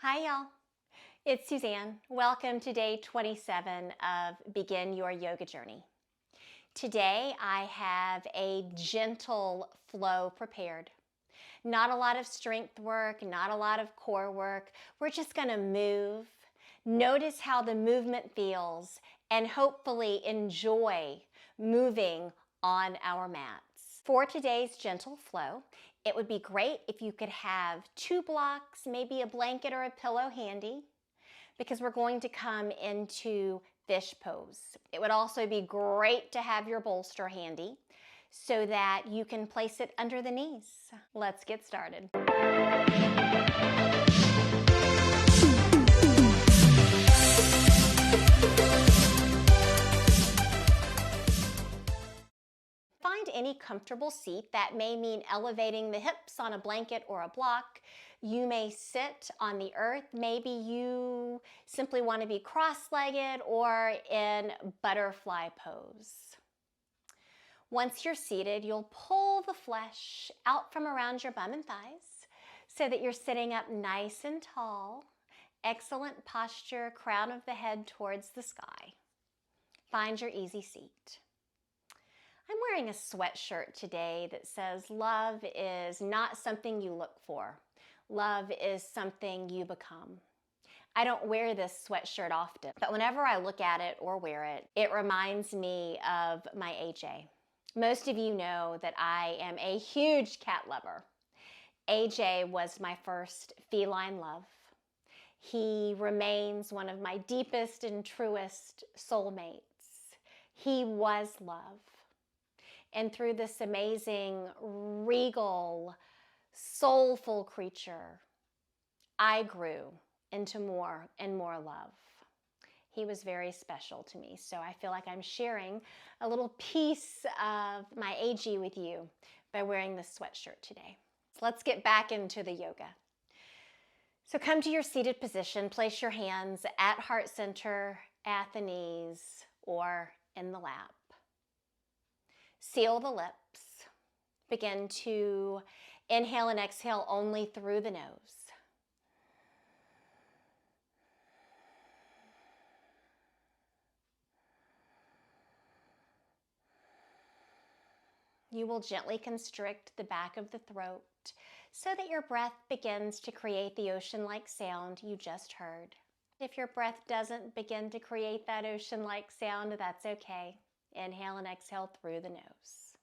Hi y'all, it's Suzanne. Welcome to day 27 of Begin Your Yoga Journey. Today I have a gentle flow prepared. Not a lot of strength work, not a lot of core work. We're just going to move. Notice how the movement feels and hopefully enjoy moving on our mats. For today's gentle flow, it would be great if you could have 2 blocks, maybe a blanket or a pillow handy, because we're going to come into fish pose. It would also be great to have your bolster handy so that you can place it under the knees. Let's get started. Find any comfortable seat. That may mean elevating the hips on a blanket or a block. You may sit on the earth. Maybe you simply want to be cross-legged or in butterfly pose. Once you're seated, you'll pull the flesh out from around your bum and thighs so that you're sitting up nice and tall. Excellent posture, crown of the head towards the sky. Find your easy seat. I'm wearing a sweatshirt today that says love is not something you look for. Love is something you become. I don't wear this sweatshirt often, but whenever I look at it or wear it, it reminds me of my AJ. Most of you know that I am a huge cat lover. AJ was my first feline love. He remains one of my deepest and truest soulmates. He was love. And through this amazing, regal, soulful creature, I grew into more and more love. He was very special to me, so I feel like I'm sharing a little piece of my AG with you by wearing this sweatshirt today. So let's get back into the yoga. So come to your seated position. Place your hands at heart center, at the knees, or in the lap. Seal the lips. Begin to inhale and exhale only through the nose. You will gently constrict the back of the throat so that your breath begins to create the ocean-like sound you just heard. If your breath doesn't begin to create that ocean-like sound, that's okay. Inhale and exhale through the nose.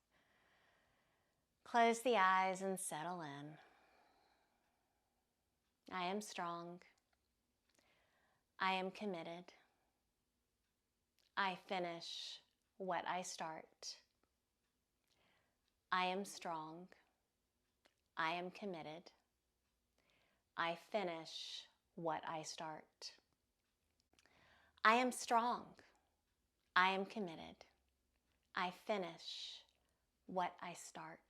Close the eyes and settle in. I am strong. I am committed. I finish what I start. I am strong. I am committed. I finish what I start. I am strong. I am committed. I finish what I start.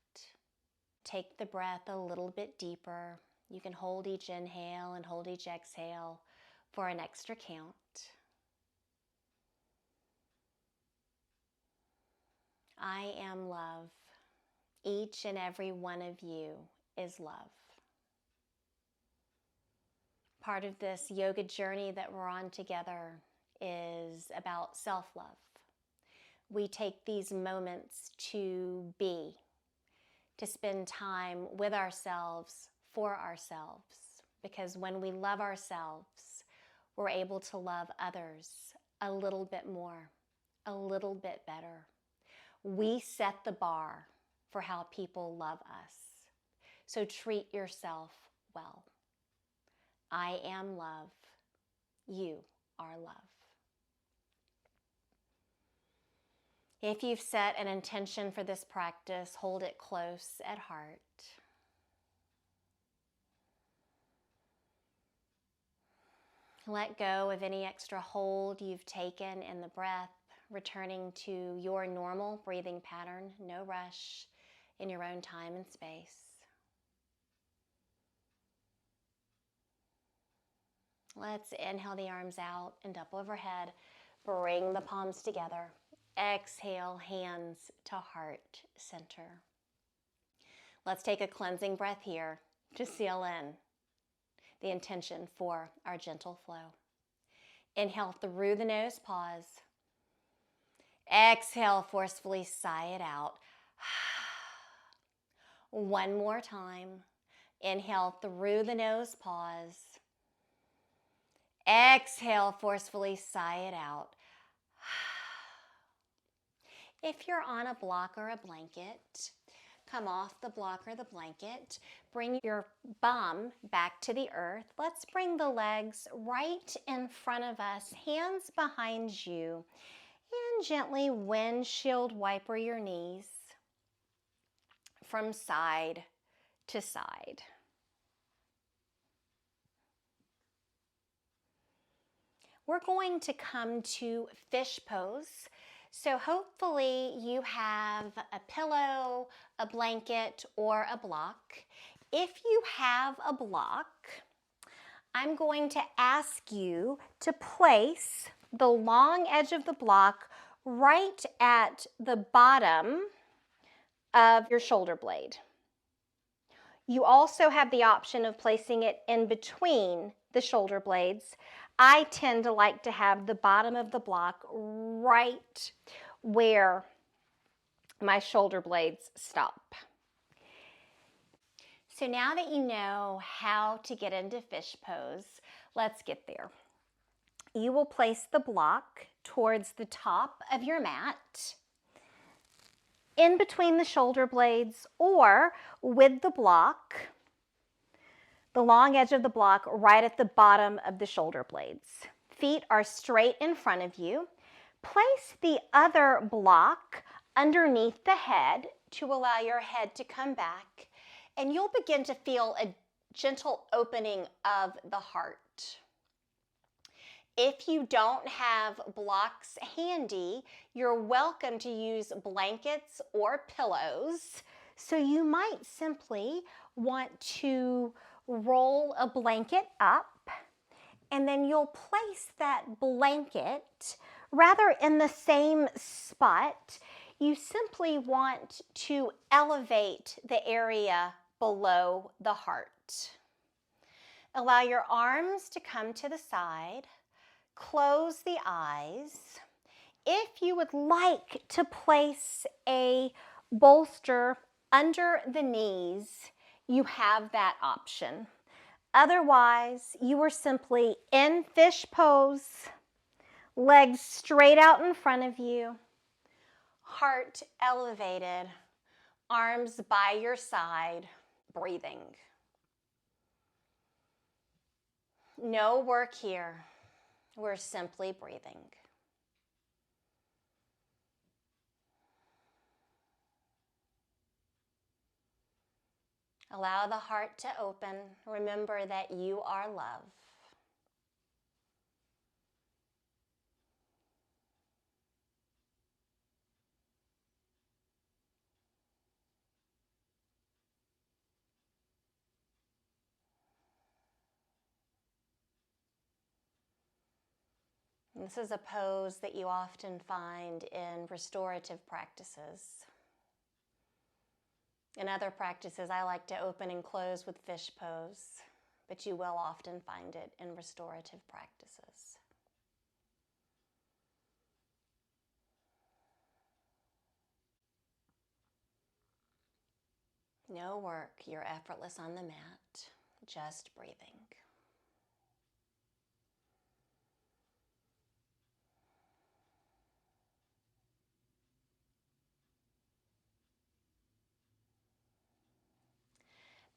Take the breath a little bit deeper. You can hold each inhale and hold each exhale for an extra count. I am love. Each and every one of you is love. Part of this yoga journey that we're on together is about self-love. We take these moments to be, to spend time with ourselves, for ourselves. Because when we love ourselves, we're able to love others a little bit more, a little bit better. We set the bar for how people love us. So treat yourself well. I am love. You are love. If you've set an intention for this practice, hold it close at heart. Let go of any extra hold you've taken in the breath, returning to your normal breathing pattern, no rush, in your own time and space. Let's inhale the arms out and up overhead. Bring the palms together. Exhale, hands to heart center. Let's take a cleansing breath here to seal in. the intention for our gentle flow. Inhale through the nose, pause. Exhale, forcefully sigh it out. One more time. Inhale through the nose, pause. Exhale, forcefully sigh it out. If you're on a block or a blanket, come off the block or the blanket. Bring your bum back to the earth. Let's bring the legs right in front of us, hands behind you, and gently windshield wiper your knees from side to side. We're going to come to fish pose. So hopefully you have a pillow, a blanket, or a block. If you have a block, I'm going to ask you to place the long edge of the block right at the bottom of your shoulder blade. You also have the option of placing it in between the shoulder blades. I tend to like to have the bottom of the block right where my shoulder blades stop. So now that you know how to get into fish pose, let's get there. You will place the block towards the top of your mat, in between the shoulder blades, or with the block, the long edge of the block right at the bottom of the shoulder blades. Feet are straight in front of you. Place the other block underneath the head to allow your head to come back, and you'll begin to feel a gentle opening of the heart. If you don't have blocks handy, you're welcome to use blankets or pillows. So you might simply want to roll a blanket up, and then you'll place that blanket rather in the same spot. You simply want to elevate the area below the heart. Allow your arms to come to the side. Close the eyes. If you would like to place a bolster under the knees, you have that option. Otherwise, you are simply in fish pose, legs straight out in front of you, heart elevated, arms by your side, breathing. No work here. We're simply breathing. Allow the heart to open. Remember that you are love. This is a pose that you often find in restorative practices. In other practices, I like to open and close with fish pose, but you will often find it in restorative practices. No work, you're effortless on the mat, just breathing.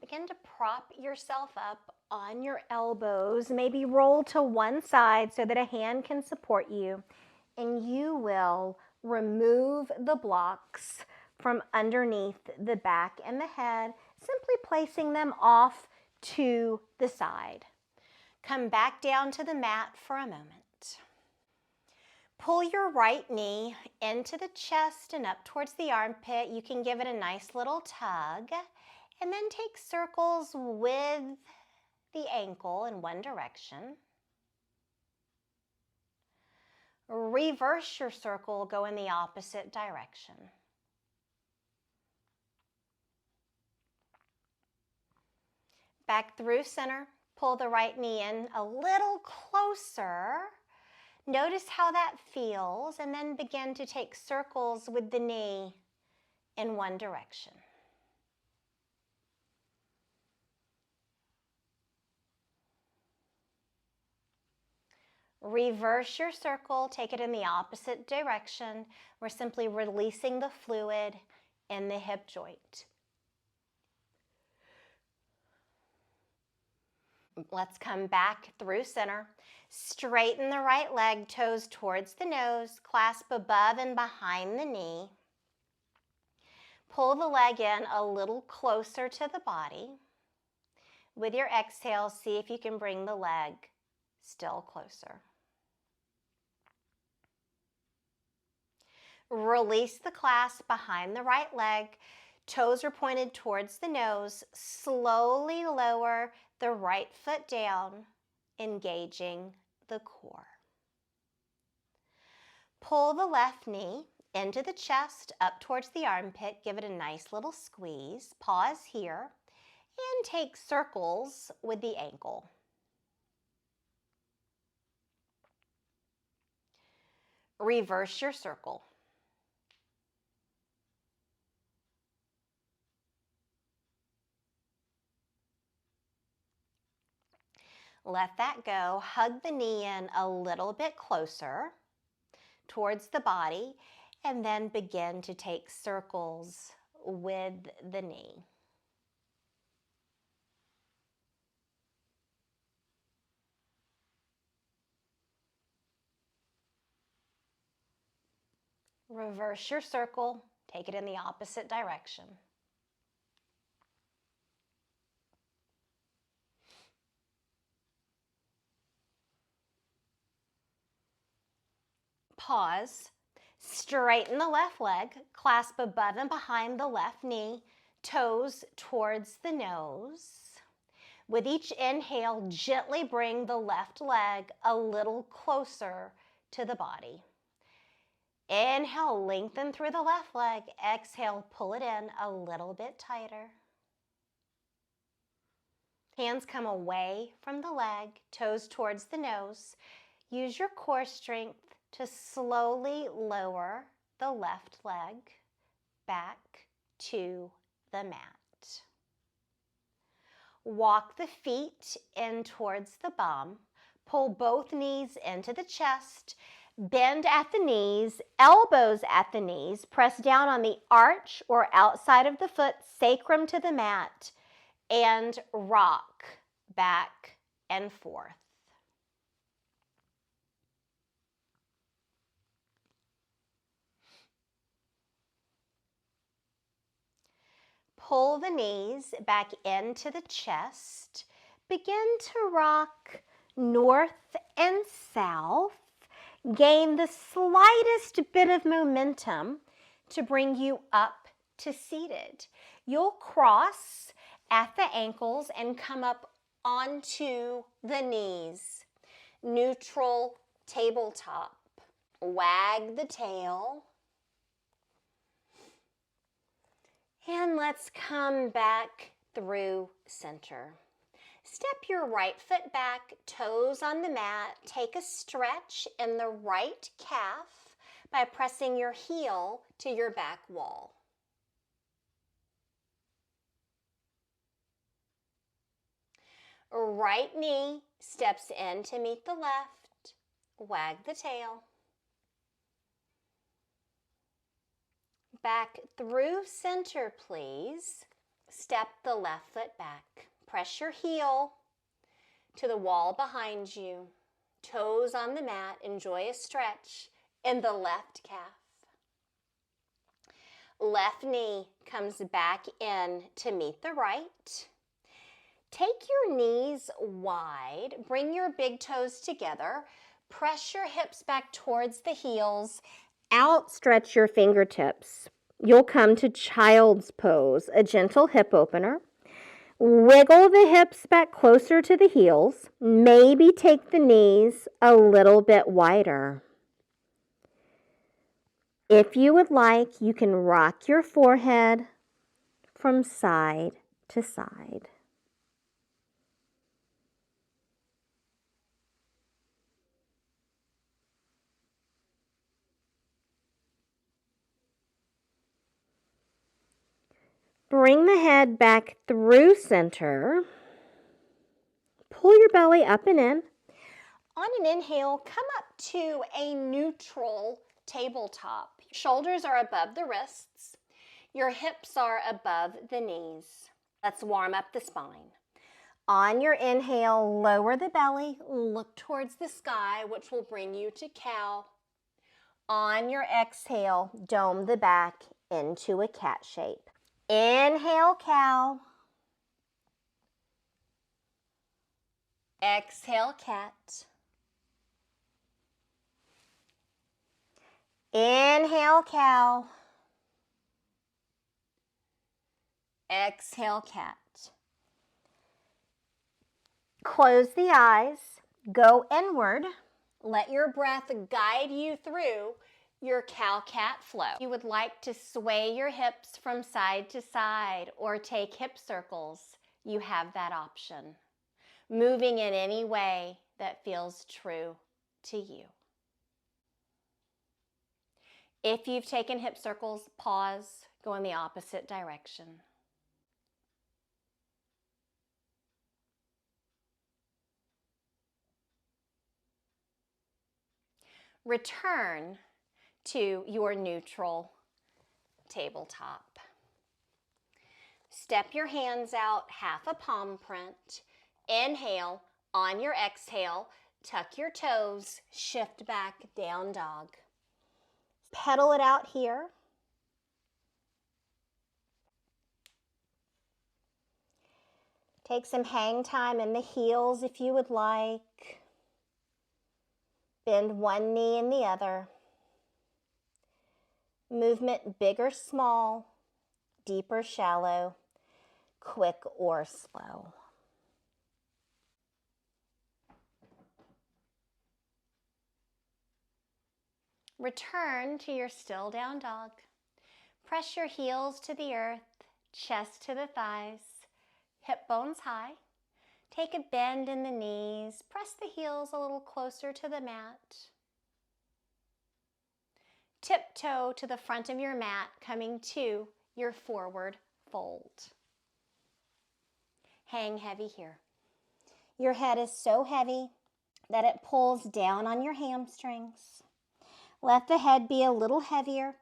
Begin to prop yourself up on your elbows, maybe roll to one side so that a hand can support you, and you will remove the blocks from underneath the back and the head, simply placing them off to the side. Come back down to the mat for a moment. Pull your right knee into the chest and up towards the armpit. You can give it a nice little tug. And then take circles with the ankle in one direction. Reverse your circle, go in the opposite direction. Back through center, Pull the right knee in a little closer. Notice how that feels, and then begin to take circles with the knee in one direction. Reverse your circle, take it in the opposite direction. We're simply releasing the fluid in the hip joint. Let's come back through center. Straighten the right leg, toes towards the nose, clasp above and behind the knee. Pull the leg in a little closer to the body. With your exhale, see if you can bring the leg still closer. Release the clasp behind the right leg. Toes are pointed towards the nose. Slowly lower the right foot down, engaging the core. Pull the left knee into the chest, up towards the armpit. Give it a nice little squeeze. Pause here and take circles with the ankle. Reverse your circle. Let that go. Hug the knee in a little bit closer towards the body, and then begin to take circles with the knee. Reverse your circle. Take it in the opposite direction. Pause. Straighten the left leg. Clasp above and behind the left knee. Toes towards the nose. With each inhale, gently bring the left leg a little closer to the body. Inhale, lengthen through the left leg. Exhale, pull it in a little bit tighter. Hands come away from the leg, toes towards the nose. Use your core strength to slowly lower the left leg back to the mat. Walk the feet in towards the bum. Pull both knees into the chest. Bend at the knees, elbows at the knees. Press down on the arch or outside of the foot, sacrum to the mat, and rock back and forth. Pull the knees back into the chest. Begin to rock north and south. Gain the slightest bit of momentum to bring you up to seated. You'll cross at the ankles and come up onto the knees. Neutral tabletop. Wag the tail. And let's come back through center. Step your right foot back, toes on the mat. Take a stretch in the right calf by pressing your heel to your back wall. Right knee steps in to meet the left. Wag the tail. Back through center, please. Step the left foot back. Press your heel to the wall behind you. Toes on the mat. Enjoy a stretch in the left calf. Left knee comes back in to meet the right. Take your knees wide. Bring your big toes together. Press your hips back towards the heels. Outstretch your fingertips. You'll come to child's pose, a gentle hip opener. Wiggle the hips back closer to the heels. Maybe take the knees a little bit wider. If you would like, you can rock your forehead from side to side. Bring the head back through center. Pull your belly up and in. On an inhale, come up to a neutral tabletop. Shoulders are above the wrists. Your hips are above the knees. Let's warm up the spine. On your inhale, lower the belly, look towards the sky, which will bring you to cow. On your exhale, dome the back into a cat shape. Inhale, cow. Exhale, cat. Inhale, cow. Exhale, cat. Close the eyes, go inward. Let your breath guide you through your cow-cat flow. You would like to sway your hips from side to side or take hip circles, you have that option. Moving in any way that feels true to you. If you've taken hip circles, pause, go in the opposite direction. Return to your neutral tabletop. Step your hands out, half a palm print. Inhale. On your exhale, tuck your toes, shift back, down dog. Pedal it out here. Take some hang time in the heels if you would like. Bend one knee and the other. Movement big or small, deep or shallow, quick or slow. Return to your still down dog. Press your heels to the earth, chest to the thighs, hip bones high. Take a bend in the knees. Press the heels a little closer to the mat. Tiptoe to the front of your mat, coming to your forward fold. Hang heavy here. Your head is so heavy that it pulls down on your hamstrings. Let the head be a little heavier.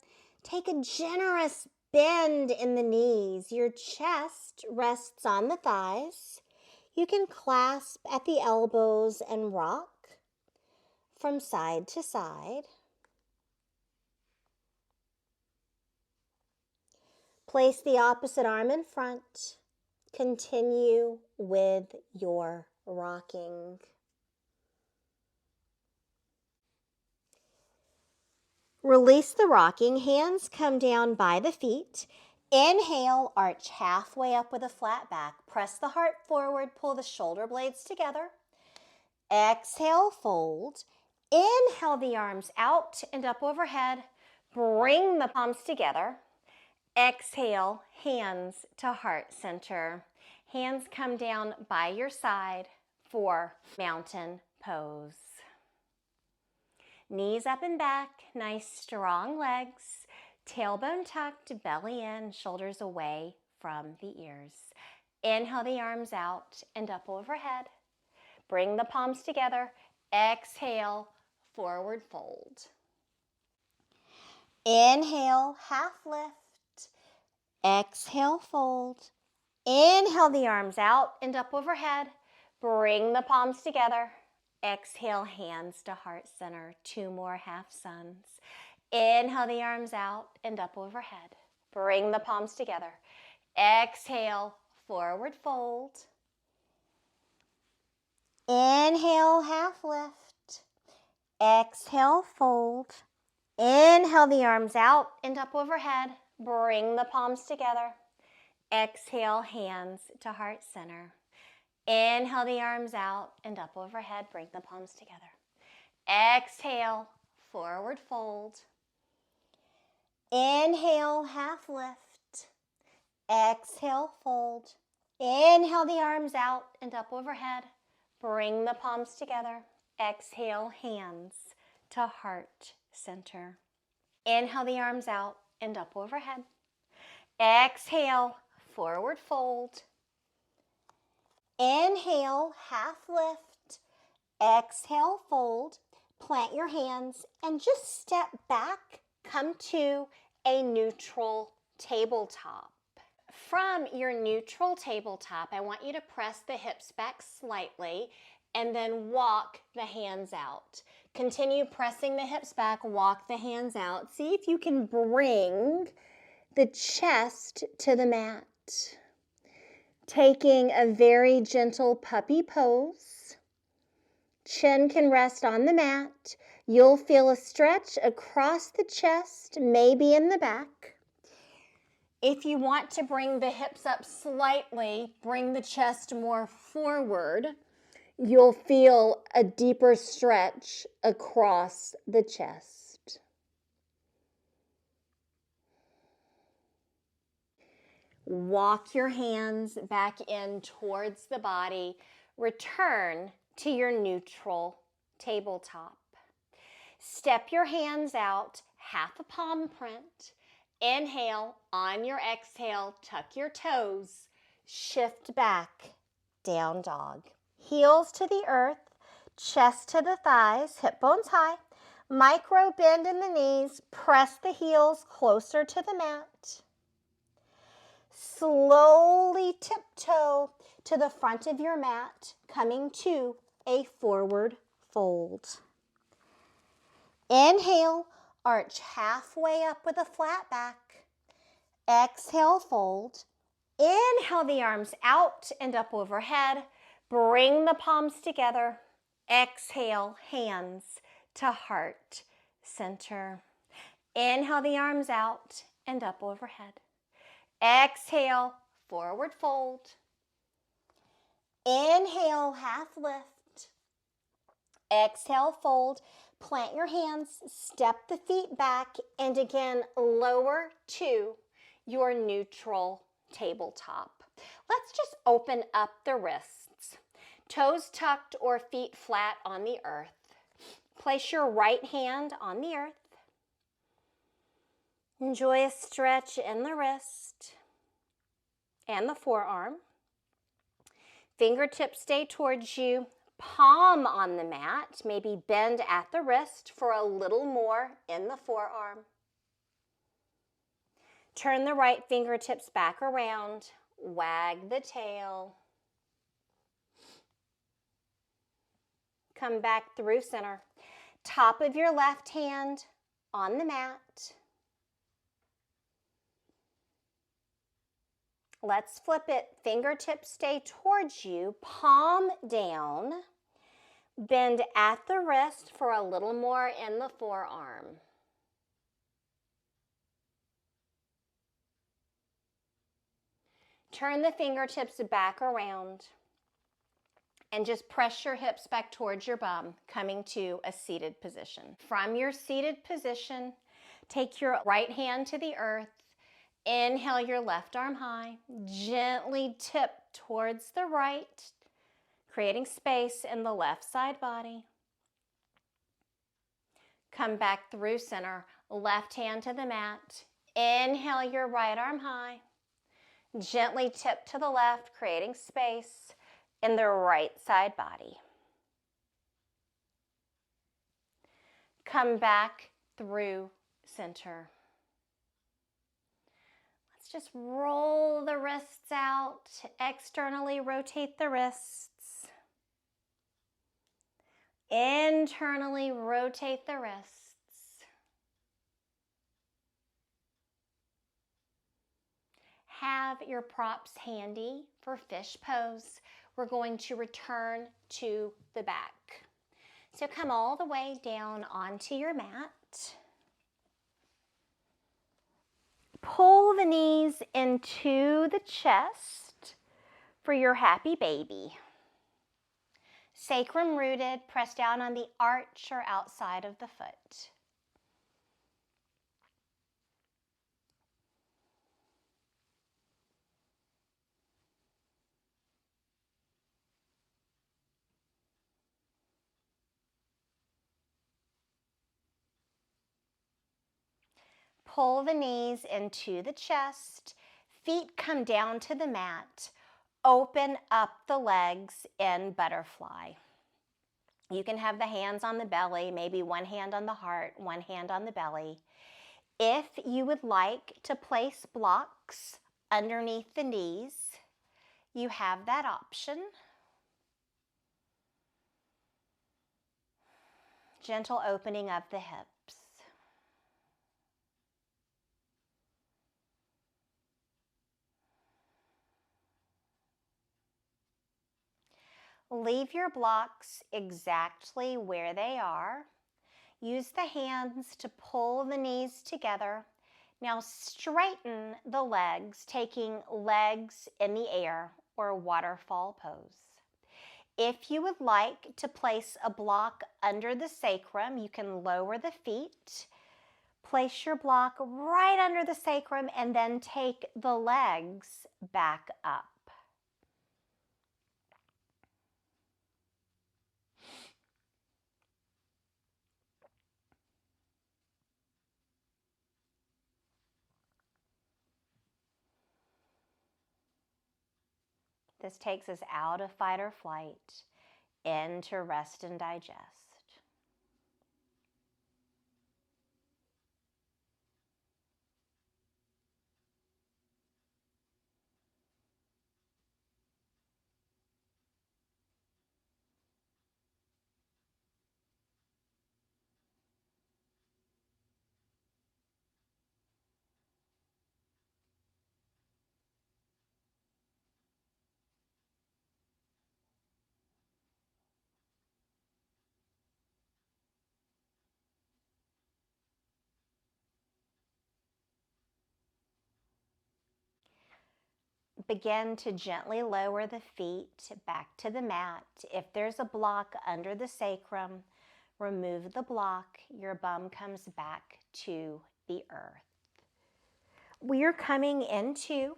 Take a generous bend in the knees. Your chest rests on the thighs. You can clasp at the elbows and rock from side to side. Place the opposite arm in front. Continue with your rocking. Release the rocking. Hands come down by the feet. Inhale, arch halfway up with a flat back. Press the heart forward, pull the shoulder blades together. Exhale, fold. Inhale the arms out and up overhead. Bring the palms together. Exhale, hands to heart center. Hands come down by your side for mountain pose. Knees up and back, nice strong legs. Tailbone tucked, belly in, shoulders away from the ears. Inhale the arms out and up overhead. Bring the palms together. Exhale, forward fold. Inhale, half lift. Exhale, fold. Inhale the arms out and up overhead. Bring the palms together. Exhale, hands to heart center. 2 more half suns. Inhale the arms out and up overhead. Bring the palms together. Exhale, forward fold. Inhale, half lift. Exhale, fold. Inhale the arms out and up overhead. Bring the palms together. Exhale, hands to heart center. Inhale the arms out and up overhead. Bring the palms together. Exhale, forward fold. Inhale, half lift. Exhale, fold. Inhale the arms out and up overhead. Bring the palms together. Exhale, hands to heart center. Inhale the arms out and up overhead. Exhale, forward fold. Inhale, half lift. Exhale, fold. Plant your hands and just step back. Come to a neutral tabletop. From your neutral tabletop, I want you to press the hips back slightly and then walk the hands out. Continue pressing the hips back, walk the hands out. See if you can bring the chest to the mat. Taking a very gentle puppy pose. Chin can rest on the mat. You'll feel a stretch across the chest, maybe in the back. If you want to bring the hips up slightly, bring the chest more forward, you'll feel a deeper stretch across the chest. Walk your hands back in towards the body. Return to your neutral tabletop. Step your hands out, half a palm print. Inhale, on your exhale, tuck your toes, shift back, down dog. Heels to the earth, chest to the thighs, hip bones high. Micro bend in the knees, press the heels closer to the mat. Slowly tiptoe to the front of your mat, coming to a forward fold. Inhale, arch halfway up with a flat back. Exhale, fold. Inhale the arms out and up overhead. Bring the palms together. Exhale, hands to heart center. Inhale the arms out and up overhead. Exhale, forward fold. Inhale, half lift. Exhale, fold. Plant your hands, step the feet back, and again, lower to your neutral tabletop. Let's just open up the wrists. Toes tucked or feet flat on the earth. Place your right hand on the earth. Enjoy a stretch in the wrist and the forearm. Fingertips stay towards you. Palm on the mat, maybe bend at the wrist for a little more in the forearm. Turn the right fingertips back around, wag the tail. Come back through center. Top of your left hand on the mat. Let's flip it. Fingertips stay towards you, palm down. Bend at the wrist for a little more in the forearm. Turn the fingertips back around and just press your hips back towards your bum, coming to a seated position. From your seated position, take your right hand to the earth. Inhale your left arm high. Gently tip towards the right, creating space in the left side body. Come back through center, left hand to the mat. Inhale your right arm high. Gently tip to the left, creating space in the right side body. Come back through center. Let's just roll the wrists out, externally rotate the wrists. Internally rotate the wrists. Have your props handy for fish pose. We're going to return to the back. So come all the way down onto your mat. Pull the knees into the chest for your happy baby. Sacrum rooted, press down on the arch or outside of the foot. Pull the knees into the chest. Feet come down to the mat. Open up the legs in butterfly. You can have the hands on the belly, maybe one hand on the heart, one hand on the belly. If you would like to place blocks underneath the knees, you have that option. Gentle opening of the hips. Leave your blocks exactly where they are. Use the hands to pull the knees together. Now straighten the legs, taking legs in the air or waterfall pose. If you would like to place a block under the sacrum, you can lower the feet. Place your block right under the sacrum and then take the legs back up. This takes us out of fight or flight into rest and digest. Begin to gently lower the feet back to the mat. If there's a block under the sacrum, remove the block. Your bum comes back to the earth. We are coming into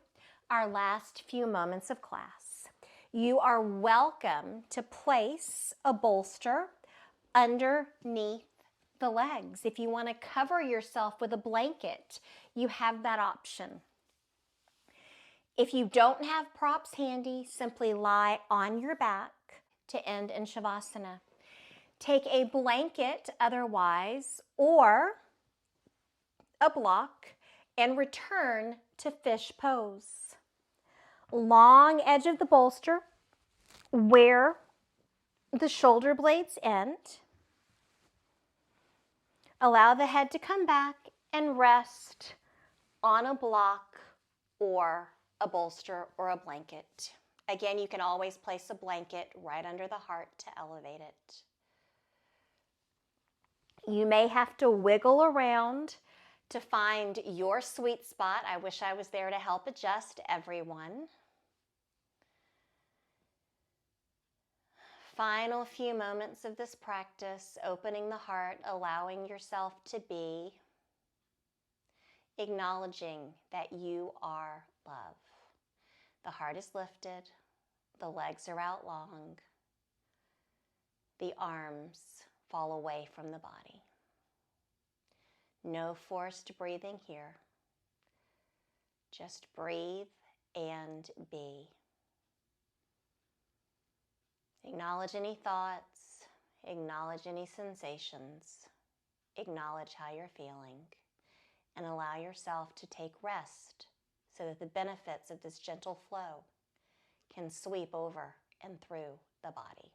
our last few moments of class. You are welcome to place a bolster underneath the legs. If you want to cover yourself with a blanket, you have that option. If you don't have props handy, simply lie on your back to end in Shavasana. Take a blanket otherwise or a block and return to fish pose. Long edge of the bolster where the shoulder blades end. Allow the head to come back and rest on a block or a bolster or a blanket. Again, you can always place a blanket right under the heart to elevate it. You may have to wiggle around to find your sweet spot. I wish I was there to help adjust everyone. Final few moments of this practice, opening the heart, allowing yourself to be, acknowledging that you are love. The heart is lifted, the legs are out long, the arms fall away from the body. No forced breathing here. Just breathe and be. Acknowledge any thoughts, acknowledge any sensations, acknowledge how you're feeling, and allow yourself to take rest so that the benefits of this gentle flow can sweep over and through the body.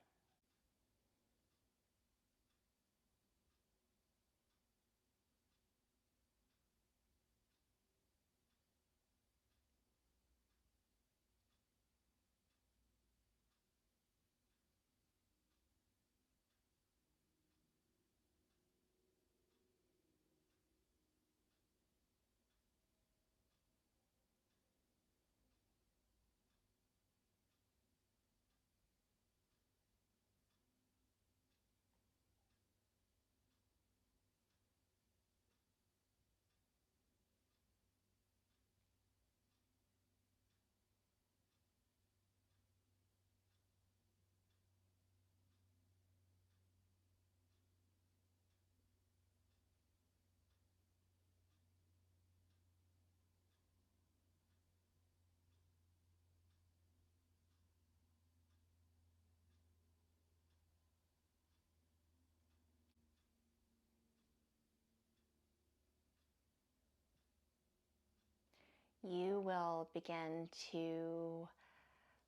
you will begin to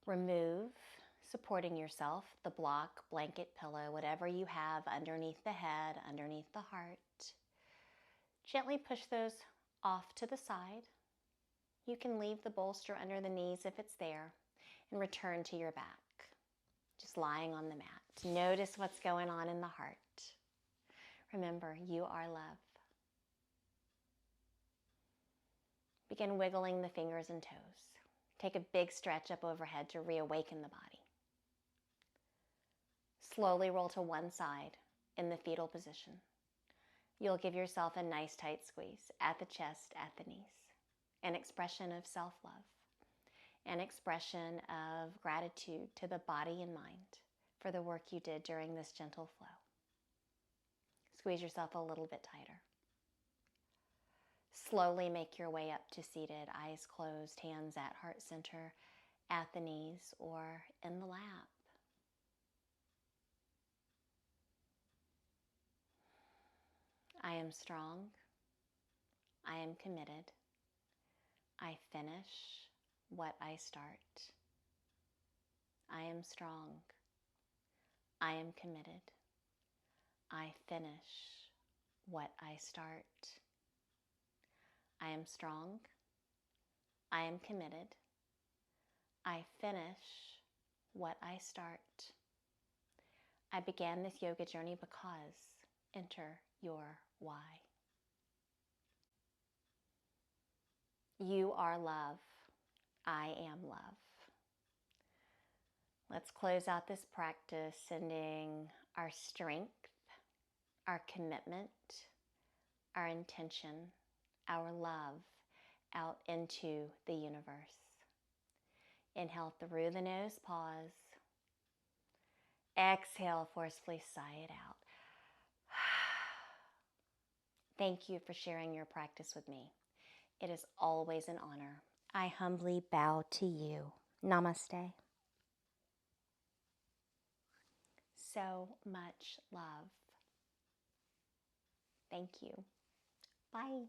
remove, supporting yourself, the block, blanket, pillow, whatever you have underneath the head, underneath the heart. Gently push those off to the side. You can leave the bolster under the knees if it's there and return to your back, just lying on the mat. Notice what's going on in the heart. Remember, you are love. Begin wiggling the fingers and toes. Take a big stretch up overhead to reawaken the body. Slowly roll to one side in the fetal position. You'll give yourself a nice tight squeeze at the chest, at the knees. An expression of self-love. An expression of gratitude to the body and mind for the work you did during this gentle flow. Squeeze yourself a little bit tighter. Slowly make your way up to seated, eyes closed, hands at heart center, at the knees, or in the lap. I am strong. I am committed. I finish what I start. I am strong. I am committed. I finish what I start. I am strong. I am committed. I finish what I start. I began this yoga journey because enter your why. You are love. I am love. Let's close out this practice sending our strength, our commitment, our intention, our love out into the universe. Inhale through the nose, pause. Exhale, forcefully sigh it out. Thank you for sharing your practice with me. It is always an honor. I humbly bow to you. Namaste. So much love. Thank you. Bye.